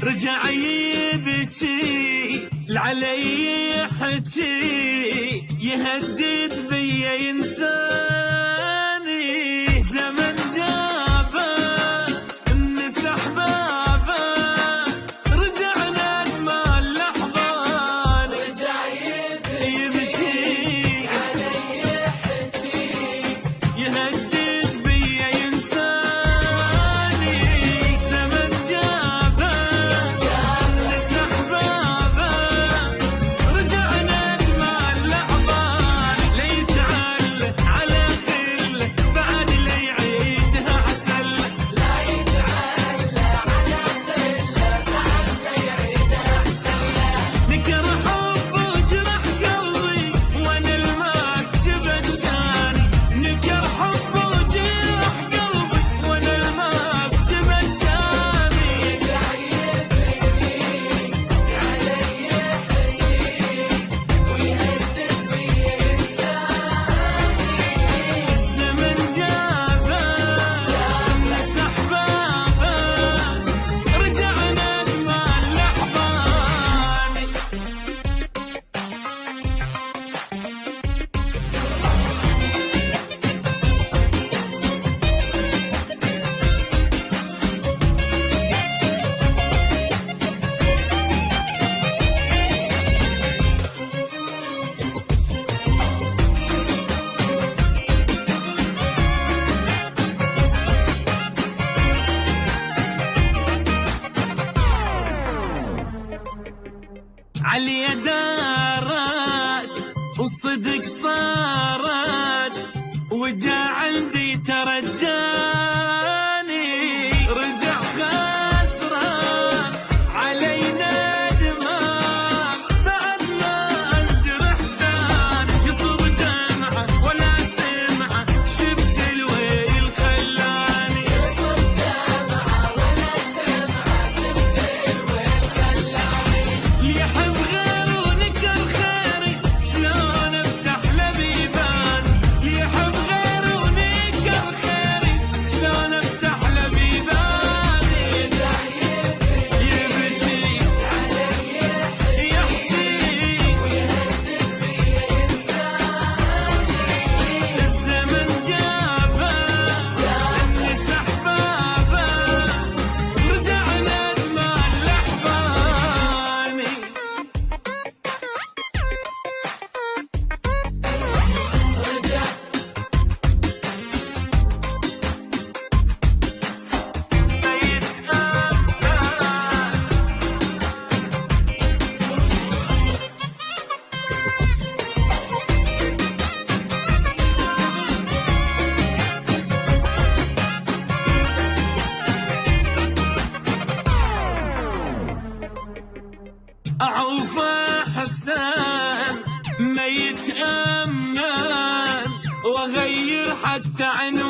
رجع يبكي العلي يحكي يهدد بيا ينساني زمن جابه مسح بابه رجعنا نمال لحظان رجع يبكي علي يحكي يهدد بيا ينساني زمن جابه مسح بابه رجعنا نمال لحظان ليتعل على خل بعد لا يعيدها عسل لا يتعل على خل بعد لا يعيدها عسل نكر حب وجرح قلبي وانا المكتب الجاني نكر حب وجرح قلبي وانا المكتب الجاني رجع يبكي علي يحكي ويهدد بيا ينساني الزمن جابه مسح بابه رجعنا نمال لحظاني علي دارت والصدق صارت وجا عندي ترجاني رجع خسران علي ندمان بعد ما انجرح ثاني يصب دمعه ولا سمعه شفت الويل خلاني يصب دمعه ولا سمعه شفت الويل خلاني يحب غير ونكر خيري شلون افتح له بيبان يحب غير ونكر خيري شلون افتح له بيبان يرجع يبكي علي يحكي ويهدد بيا ينساني الزمن جابه مسح بابه رجعنا نمال لحظاني أعوف حسان ما يتأمن وأغير حتى عنوان